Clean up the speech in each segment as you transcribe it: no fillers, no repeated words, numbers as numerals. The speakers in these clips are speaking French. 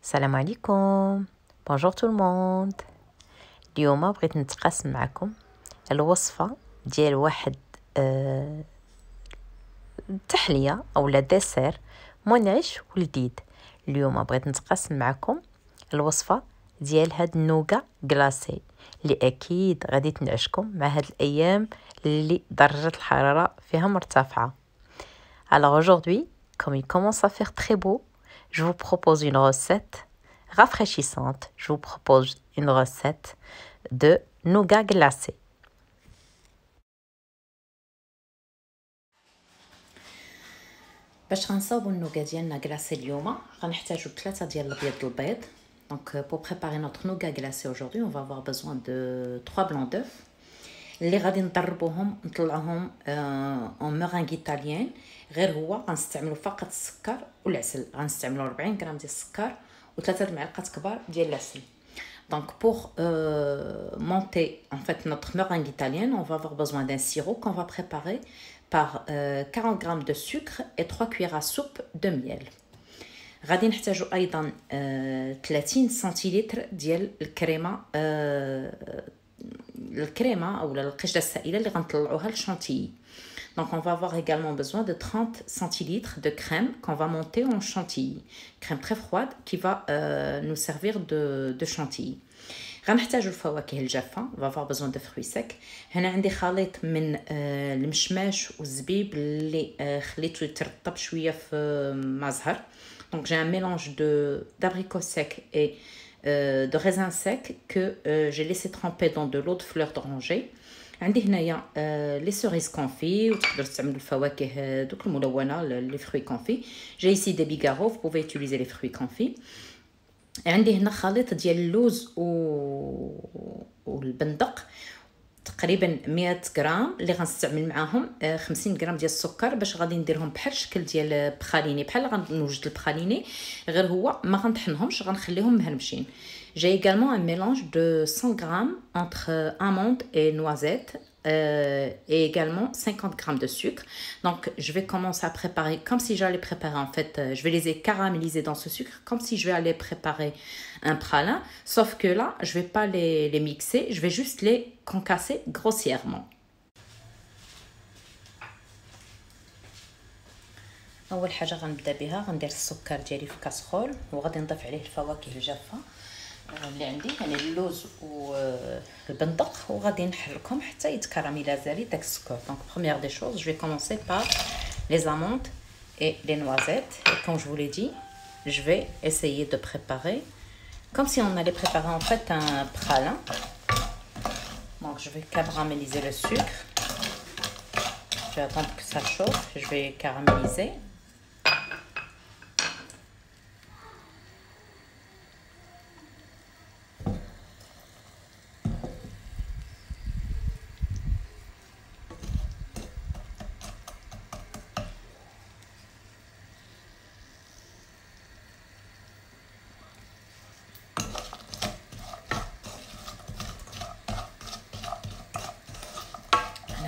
السلام عليكم. Bonjour tout le monde. اليوم بغيت نتقاسم معكم الوصفة ديال واحد تحلية او ديسير منعش ولذيذ. اليوم بغيت نتقاسم معكم الوصفة ديال هاد النوغا كلاسي اللي اكيد غادي تنعشكم مع هاد الايام اللي درجة الحرارة فيها مرتفعة. Alors aujourd'hui, comme il commence à faire très beau, je vous propose une recette rafraîchissante. Je vous propose une recette de nougat glacé. باش غنصاوبوا النوغا ديالنا كلاصي اليوم غنحتاجوا 3 ديال البيض البيض. Donc pour préparer notre nougat glacé aujourd'hui, on va avoir besoin de 3 blancs d'œufs اللي غادي نضربوهم نطلعوهم en meringue italienne. غير هو غنستعملوا فقط السكر والعسل. غنستعملوا 40 غرام ديال السكر و3 المعالق كبار ديال العسل. Donc pour monter en fait notre meringue italienne, on va avoir besoin d'un sirop qu'on va préparer par 40 g de sucre et 3 cuillères à soupe de miel. غادي نحتاجوا ايضا 30 سنتيلتر ديال الكريمه او القشره السائله اللي غنطلعوها للشانتيي. Donc on va avoir également besoin de 30 centilitres de crème qu'on va monter en chantilly. Crème très froide qui va nous servir de chantilly. غنحتاجوا الفواكه الجافه. On va avoir besoin de fruits secs. هنا عندي خليط من المشماش والزبيب اللي خليته يترطب شويه في مع زهر. Donc j'ai un mélange d'abricots secs et de raisins secs que j'ai laissé tremper dans de l'eau de fleur d'oranger. عندي هنايا لي سوريز كونفي وتقدروا تستعملوا الفواكه دوك الملونه لي فروي كونفي. جاي سي دي بيغارو vous pouvez utiliser les fruits confits. عندي هنا خليط ديال اللوز والبندق تقريبا 100 غرام اللي غنستعمل معاهم 50 غرام ديال السكر باش غادي نديرهم بحال الشكل ديال بخاليني بحال غنوجد البخاليني غير هو ما غنطحنهمش غنخليهم مهرمشين. J'ai également un mélange de 100 g entre amandes et noisettes et également 50 g de sucre. Donc je vais commencer à préparer comme si j'allais préparer en fait, je vais les caraméliser dans ce sucre comme si je vais aller préparer un pralin, sauf que là je vais pas les mixer, je vais juste les concasser grossièrement. اول حاجه غنبدا بها غندير السكر ديالي في كاسرول وغادي نضيف عليه الفواكه الجافه اللي عندي يعني اللوز والبندق وغادي نحركهم حتى يتكراميلازا لي داك السكر. Donc première des choses, je vais commencer par les amandes et les noisettes et comme je vous l'ai dit, je vais essayer de préparer comme si on allait préparer en fait un pralin. Donc je vais caraméliser le sucre. Je vais attendre que ça chauffe, je vais caraméliser.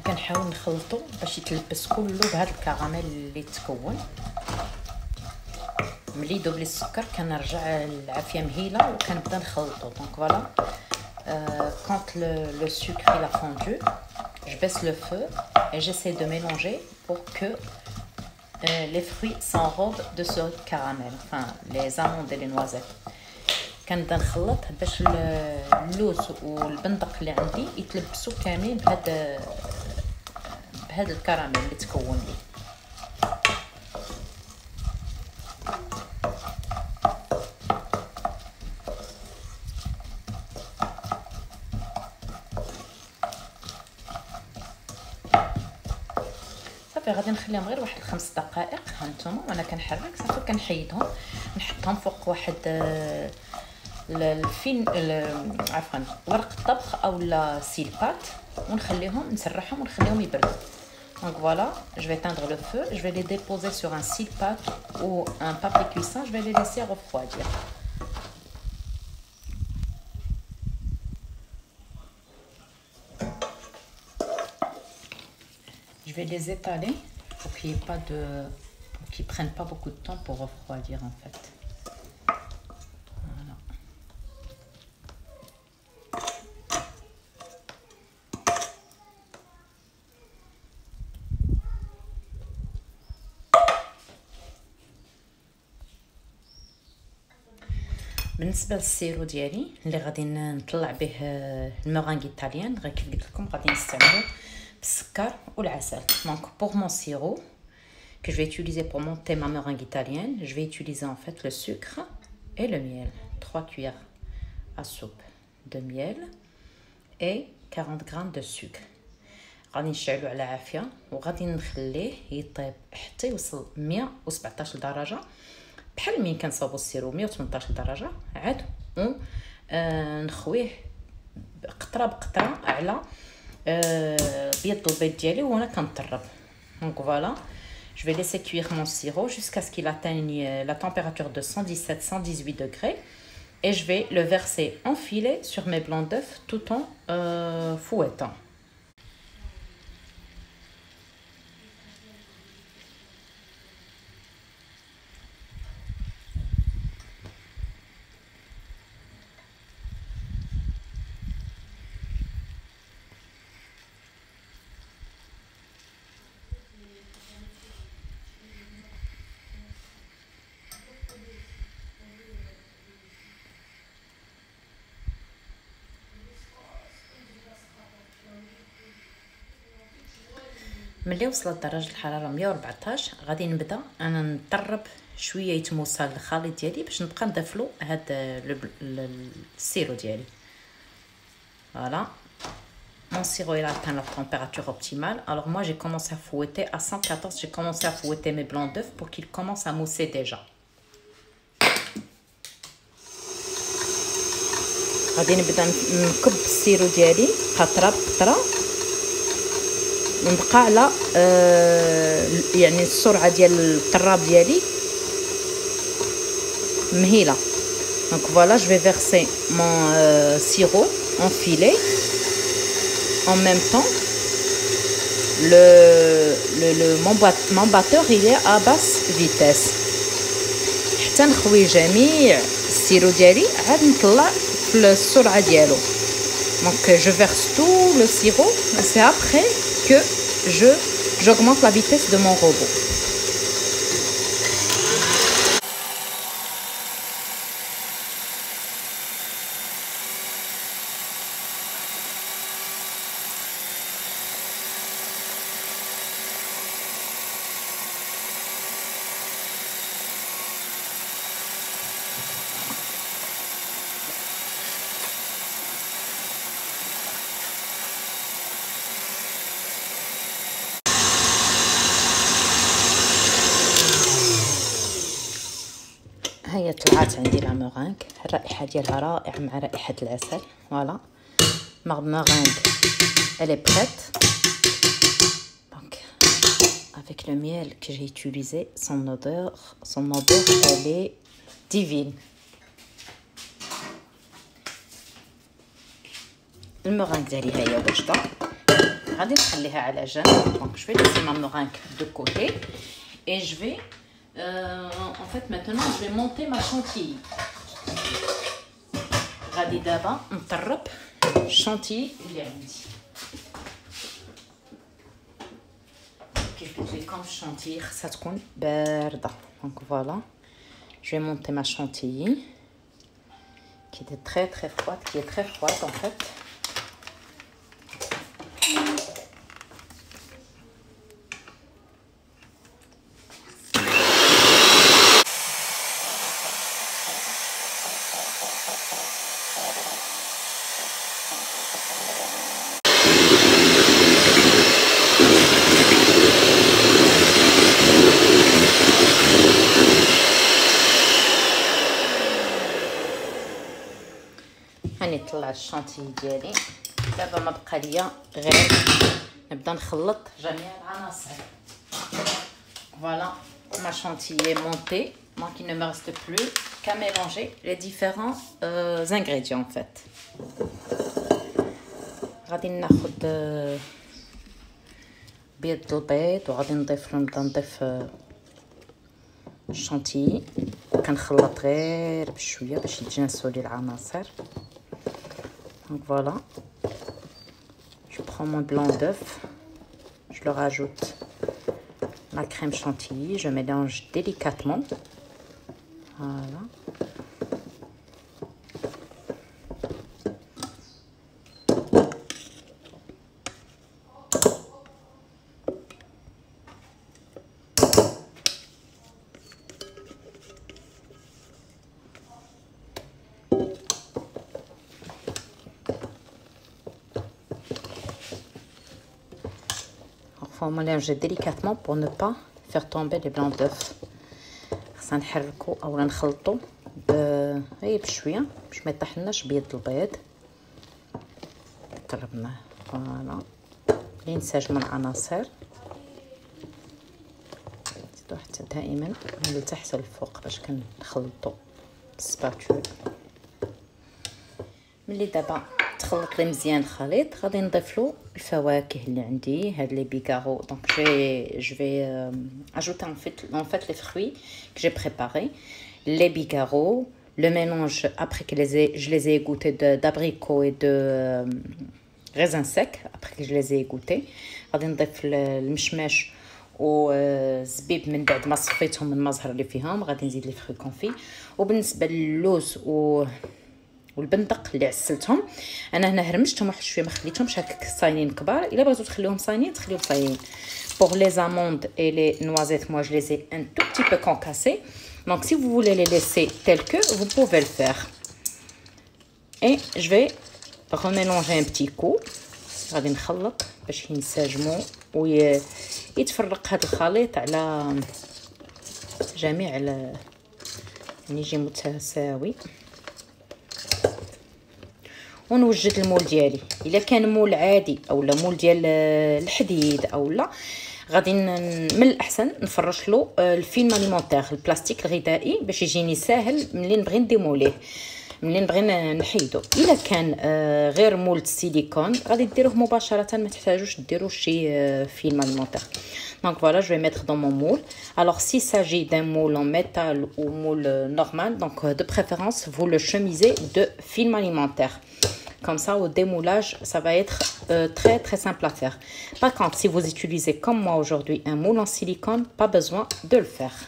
كنحاول نخلطو باش يتلبس كله بهذا الكراميل اللي تكون. ملي يذوب لي السكر كنرجع العافيه مهيله وكنبدا نخلطو. دونك فوالا quand le sucre il a fondu, je baisse le feu et j'essaie de mélanger pour que les fruits s'enrobent de ce caramel, enfin les amandes et les noisettes. كنبدا نخلط باش اللوز والبندق اللي عندي يتلبسوا كاملين بهذا الكراميل اللي تكون لي. صافي غادي نخليهم غير واحد 5 دقائق هانتوما وانا كنحرك. صافي كنحيدهم نحطهم فوق واحد الفين عفوا ورق الطبخ او لا سيلبات ونخليهم نسرحهم ونخليهم يبردوا. Donc voilà, je vais éteindre le feu, je vais les déposer sur un silpat ou un papier cuisson, je vais les laisser refroidir. Je vais les étaler pour qu'il n'y ait pas de, pour qu'ils prennent pas beaucoup de temps pour refroidir en fait. بالنسبه للسيرو ديالي اللي غادي نطلع به المورانغ ايطاليان، غير كيف قلت لكم غادي نستعملو بالسكر والعسل. دونك pour mon sirop que je vais utiliser pour monter ma meringue italienne, je vais utiliser en fait le sucre et le miel. 3 cuillères à soupe de miel et 40 grammes de sucre. غادي نشعلو على عافيه وغادي نخليه يطيب حتى يوصل 117 درجه، بحال مين كنصاوبو السيرو 118 درجه عاد نخويه قطره بقطره على بيض البيض ديالي وانا كنطرب. دونك فوالا je vais laisser cuire mon sirop jusqu'à ce qu'il atteigne la température de 117-118 degrés et je vais le verser en filet sur mes blancs d'œufs tout en fouettant. ملي وصلت درجه الحراره 114 غادي نبدا انا نطرب شويه يتموسى الخليط ديالي باش نبقى نضيفلو هاد السيرو ديالي. Voilà, mon sirop il atteint la température optimale. Alors moi j'ai commencé à fouetter à 114, j'ai commencé à fouetter mes blancs d'œufs pour qu'ils commencent à mousser déjà. غادي نبدا نكب السيرو ديالي قطره بقطره ونبقى على يعني السرعه ديال الطراب ديالي مهيله. Donc voilà, je vais verser mon sirop en filet. En même temps, mon batteur il est à basse vitesse. حتى نخوي جميع السيرو ديالي عاد نطلع في السرعه ديالو. Donc je verse tout le sirop, c'est après que j'augmente la vitesse de mon robot. هي طلعت عندي لا مورانغ، الرائحه ديالها رائعه مع رائحه العسل. فوالا ma meringue elle est prête. Donc avec le miel que j'ai utilisé, son odeur elle est divine. المورانغ ديالي هي واجده، غادي نخليها على جنب. دونك je vais laisser ma meringue de côté et je vais en fait maintenant je vais monter ma chantilly. غادي دابا نطرب الشانتيي اللي عندي. كيف قلت لكم الشانتيي خصها تكون بارده. دونك فوالا je vais monter ma chantilly qui est très froide en fait. هاني طلع الشانتيي ديالي. دابا ما بقى ليا غير نبدا نخلط جميع العناصر. Voilà, ma chantilly est montée, donc il ne me reste plus qu'à mélanger les différents ingrédients en fait. غادي ناخذ بيض البيض وغادي نبدا نضيف الشانتيي، كنخلط غير بشويه باش يتجانسوا لي العناصر. Donc voilà, je prends mon blanc d'œuf, je le rajoute la crème chantilly, je mélange délicatement. Voilà. faut mélanger délicatement pour ne pas faire tomber les blancs d'œufs. خصنا نحركو اولا نخلطو غير بشويه باش ما يطيحلناش بيض البيض. قلبناه فوالا لينسجموا العناصر. نزيدو حتى دائما من التحت للفوق باش كنخلطو بالسباتول. ملي دابا تخلط لي مزيان الخليط غادي نضيف له الفواكه اللي عندي. هاد لي بيغارو دونك je vais ajouter en fait les fruits que j'ai préparés, les bigarros, le mélange après que je les ai égouttés d'abricots et de raisins secs après que je les ai égouttés. غادي نضيف المشماش والزبيب من بعد ما صفيتهم من المزهر اللي فيهم. غادي نزيد لي فري كونفي. وبالنسبه للوز والبندق اللي عسلتهم انا هنا هرمشتهم واحد شويه ما خليتهمش هكاك صاينين كبار. الا بغيتو تخليوهم صاينين تخليوهم صاينين. Pour les amandes et les noisettes, moi je les ai un tout petit peu concassées. Donc si vous voulez les laisser tels que, vous pouvez le faire. Et je vais remélanger un petit coup. غادي نخلط باش ينسجموا ويتفرق هذا الخليط على جميع يعني يجي متساوي. ونوجد المول ديالي. الا كان مول عادي اولا مول ديال الحديد اولا غادي من الاحسن نفرش له الفيلم اليمونتير البلاستيك الغذائي باش يجيني ساهل ملي نبغي نديموليه ملي نبغي نحيدو. الا كان غير مول السيليكون غادي ديروه مباشره ما تحتاجوش ديروا شي فيلم اليمونتير. Donc voilà, je vais mettre dans mon moule. Alors s'il s'agit d'un moule en métal ou moule normal, donc de préférence vous le chemisez de film alimentaire. Comme ça au démoulage ça va être très très simple à faire. Par contre si vous utilisez comme moi aujourd'hui un moule en silicone, pas besoin de le faire.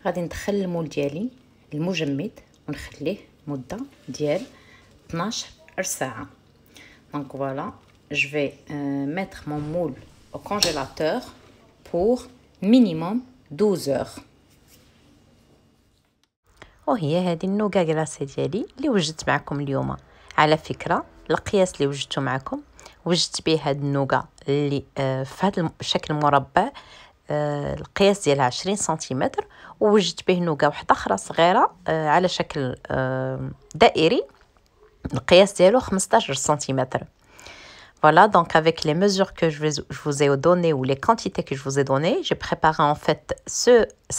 غادي ندخل المول ديالي المجمد ونخليه مده ديال 12 ساعه. Donc voilà, je vais mettre mon moule au congélateur pour minimum 12 heures. وهي هذه النوغا غلاسي ديالي اللي وجدت معكم اليوم. على فكره القياس اللي وجدته معكم وجدت به هاد النوغا اللي في هذا الشكل مربع القياس ديالها 20 سنتيمتر. ووجدت به نوغا واحده اخرى صغيره على شكل دائري القياس ديالو 15 سنتيمتر. Voilà, donc avec les mesures que je vous ai données ou les quantités que je vous ai données, j'ai préparé en fait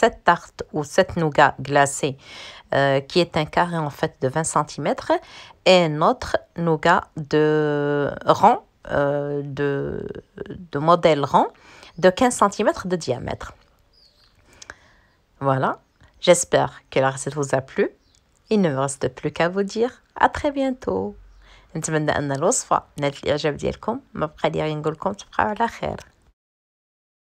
cette tarte ou cette nougat glacée qui est un carré en fait de 20 cm et un autre nougat de rond, de modèle rond de 15 cm de diamètre. Voilà, j'espère que la recette vous a plu. Il ne me reste plus qu'à vous dire à très bientôt. نتمنى ان الوصفه نالت الاعجاب ديالكم. ما بقى لي غير نقول لكم تبقاو على خير.